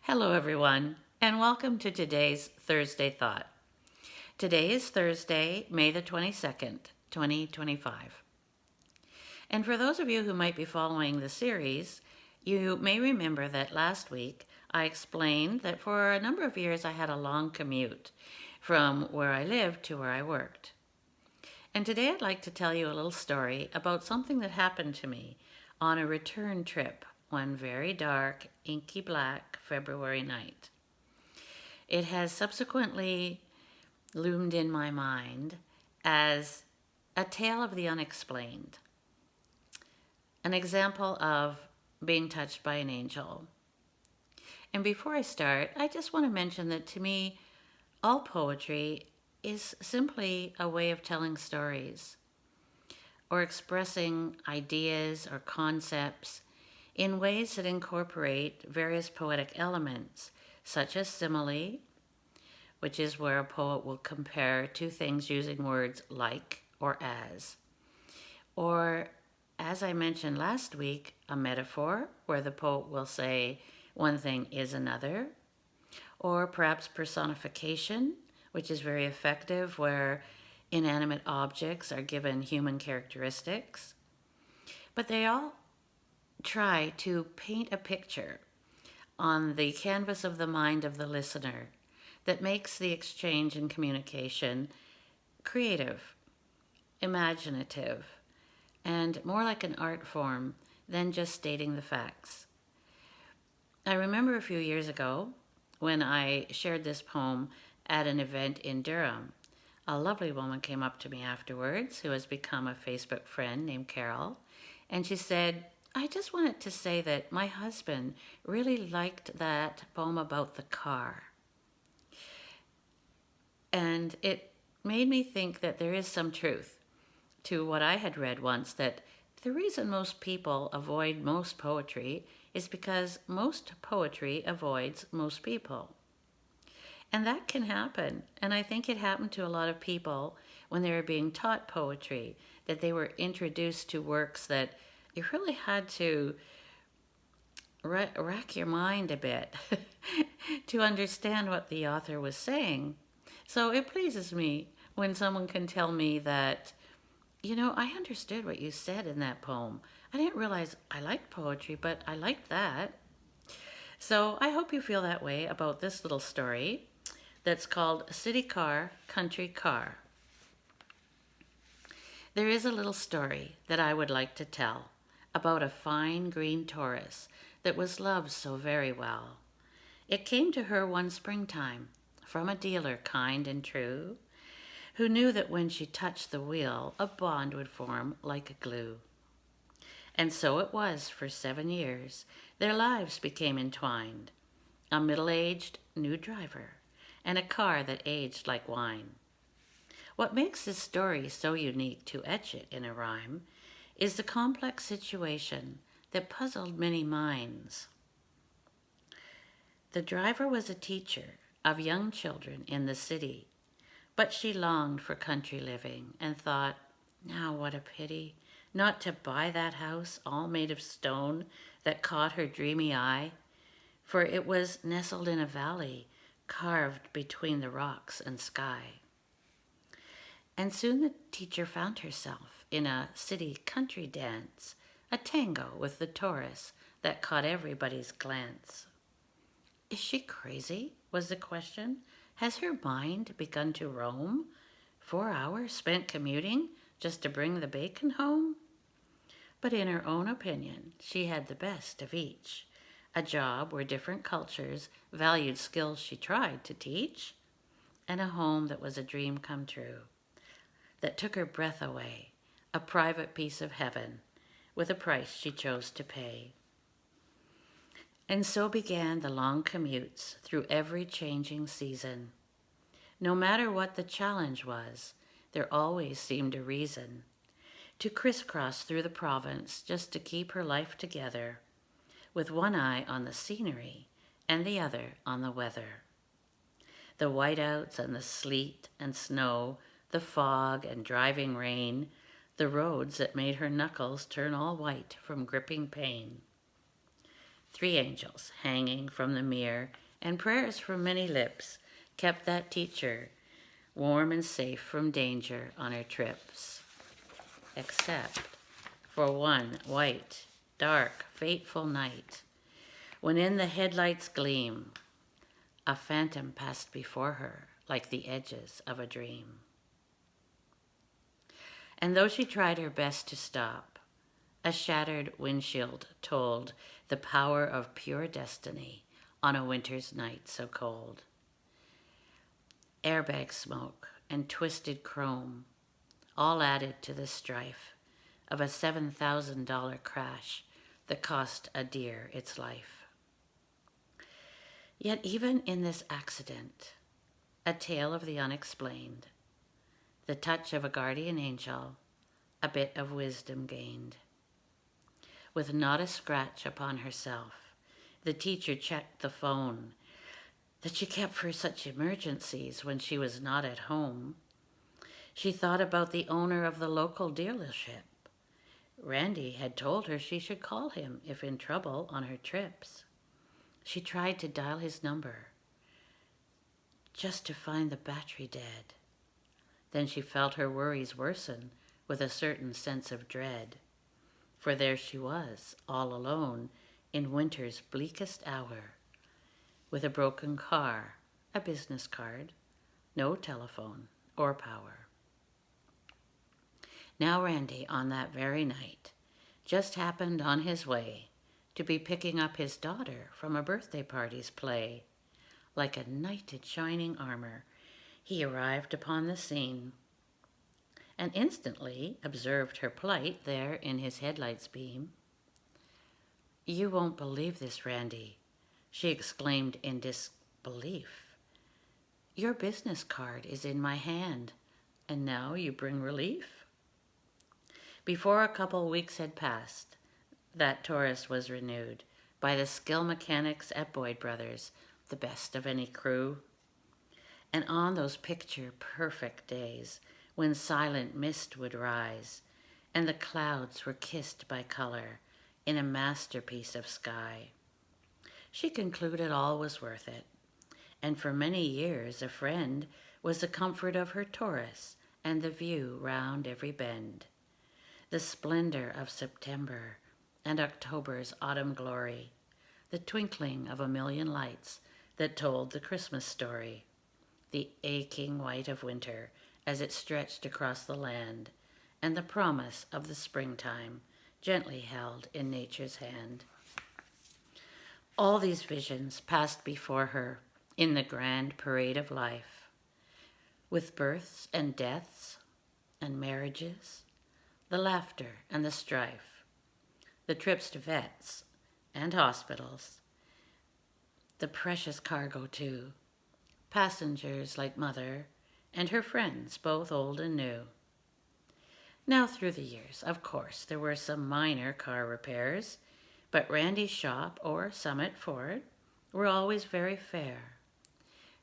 Hello, everyone, and welcome to today's Thursday Thought. Today is Thursday, May the 22nd, 2025. And for those of you who might be following the series, you may remember that last week I explained that for a number of years I had a long commute from where I lived to where I worked. And today I'd like to tell you a little story about something that happened to me on a return trip one very dark, inky black February night. It has subsequently loomed in my mind as a tale of the unexplained, an example of being touched by an angel. And before I start, I just want to mention that to me, all poetry is simply a way of telling stories or expressing ideas or concepts in ways that incorporate various poetic elements, such as simile, which is where a poet will compare two things using words like or as. Or, as I mentioned last week, a metaphor, where the poet will say one thing is another. Or perhaps personification, which is very effective, where inanimate objects are given human characteristics. But they all try to paint a picture on the canvas of the mind of the listener that makes the exchange and communication creative, imaginative, and more like an art form than just stating the facts. I remember a few years ago when I shared this poem at an event in Durham. A lovely woman came up to me afterwards who has become a Facebook friend named Carol, and she said, I just wanted to say that my husband really liked that poem about the car. And it made me think that there is some truth to what I had read once, that the reason most people avoid most poetry is because most poetry avoids most people. And that can happen. And I think it happened to a lot of people when they were being taught poetry, that they were introduced to works that you really had to rack your mind a bit to understand what the author was saying. So it pleases me when someone can tell me that, I understood what you said in that poem. I didn't realize I liked poetry, but I liked that. So I hope you feel that way about this little story that's called City Car, Country Car. There is a little story that I would like to tell about a fine green Taurus that was loved so very well. It came to her one springtime from a dealer kind and true, who knew that when she touched the wheel, a bond would form like a glue. And so it was for 7 years. Their lives became entwined. A middle-aged new driver and a car that aged like wine. What makes this story so unique to etch it in a rhyme is the complex situation that puzzled many minds. The driver was a teacher of young children in the city, but she longed for country living and thought, now what a pity not to buy that house all made of stone that caught her dreamy eye, for it was nestled in a valley carved between the rocks and sky. And soon the teacher found herself in a city country dance, a tango with the Taurus that caught everybody's glance. Is she crazy? Was the question. Has her mind begun to roam? 4 hours spent commuting just to bring the bacon home? But in her own opinion, she had the best of each. A job where different cultures valued skills she tried to teach, and a home that was a dream come true, that took her breath away, a private piece of heaven, with a price she chose to pay. And so began the long commutes through every changing season. No matter what the challenge was, there always seemed a reason to crisscross through the province just to keep her life together, with one eye on the scenery and the other on the weather. The whiteouts and the sleet and snow, the fog and driving rain, the roads that made her knuckles turn all white from gripping pain. 3 angels hanging from the mirror, and prayers from many lips kept that teacher warm and safe from danger on her trips. Except for one white, dark, fateful night, when in the headlights' gleam, a phantom passed before her like the edges of a dream. And though she tried her best to stop, a shattered windshield told the power of pure destiny on a winter's night so cold. Airbag smoke and twisted chrome all added to the strife of a $7,000 crash that cost a deer its life. Yet even in this accident, a tale of the unexplained, the touch of a guardian angel, a bit of wisdom gained. With not a scratch upon herself, the teacher checked the phone that she kept for such emergencies when she was not at home. She thought about the owner of the local dealership. Randy had told her she should call him if in trouble on her trips. She tried to dial his number, just to find the battery dead. Then she felt her worries worsen with a certain sense of dread. For there she was, all alone, in winter's bleakest hour, with a broken car, a business card, no telephone or power. Now Randy, on that very night, just happened on his way to be picking up his daughter from a birthday party's play. Like a knight in shining armor, he arrived upon the scene and instantly observed her plight there in his headlights beam. "You won't believe this, Randy," she exclaimed in disbelief. "Your business card is in my hand, and now you bring relief?" Before a couple weeks had passed, that Taurus was renewed by the skill mechanics at Boyd Brothers, the best of any crew. And on those picture-perfect days, when silent mist would rise, and the clouds were kissed by color in a masterpiece of sky, she concluded all was worth it, and for many years a friend was the comfort of her Taurus and the view round every bend, the splendor of September and October's autumn glory, the twinkling of a million lights that told the Christmas story, the aching white of winter as it stretched across the land, and the promise of the springtime gently held in nature's hand. All these visions passed before her in the grand parade of life, with births and deaths and marriages, the laughter and the strife, the trips to vets and hospitals, the precious cargo too, passengers like Mother and her friends, both old and new. Now through the years, of course, there were some minor car repairs, but Randy's shop or Summit Ford were always very fair.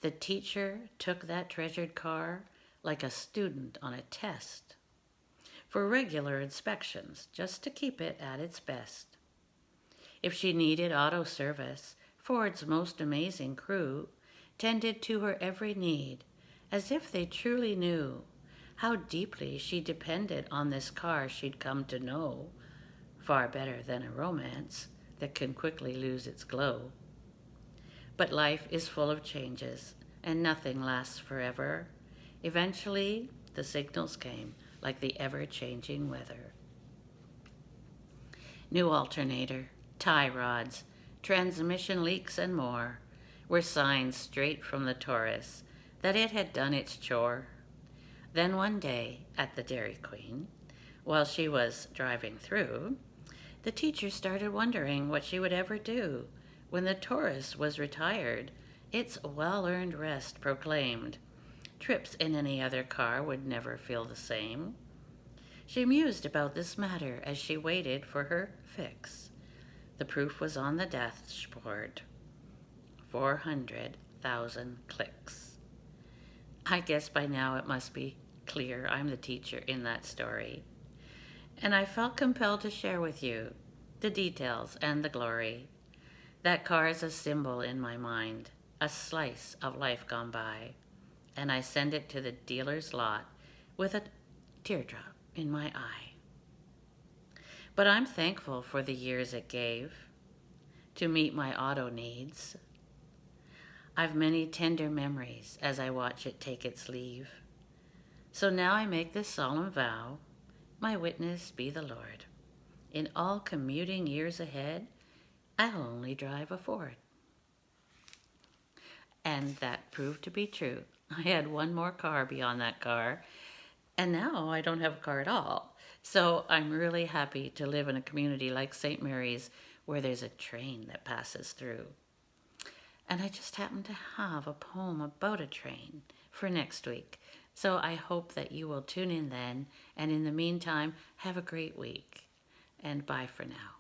The teacher took that treasured car like a student on a test, for regular inspections, just to keep it at its best. If she needed auto service, Ford's most amazing crew tended to her every need, as if they truly knew how deeply she depended on this car she'd come to know, far better than a romance that can quickly lose its glow. But life is full of changes, and nothing lasts forever. Eventually, the signals came, like the ever-changing weather. New alternator, tie rods, transmission leaks, and more were signs straight from the Taurus that it had done its chore. Then one day, at the Dairy Queen, while she was driving through, the teacher started wondering what she would ever do when the Taurus was retired. Its well-earned rest proclaimed. Trips in any other car would never feel the same. She mused about this matter as she waited for her fix. The proof was on the dashboard. 400,000 clicks. I guess by now it must be clear I'm the teacher in that story. And I felt compelled to share with you the details and the glory. That car is a symbol in my mind, a slice of life gone by, and I send it to the dealer's lot with a teardrop in my eye. But I'm thankful for the years it gave to meet my auto needs. I've many tender memories as I watch it take its leave. So now I make this solemn vow, my witness be the Lord. In all commuting years ahead, I'll only drive a Ford. And that proved to be true. I had one more car beyond that car, and now I don't have a car at all. So I'm really happy to live in a community like St. Mary's where there's a train that passes through. And I just happen to have a poem about a train for next week. So I hope that you will tune in then. And in the meantime, have a great week. And bye for now.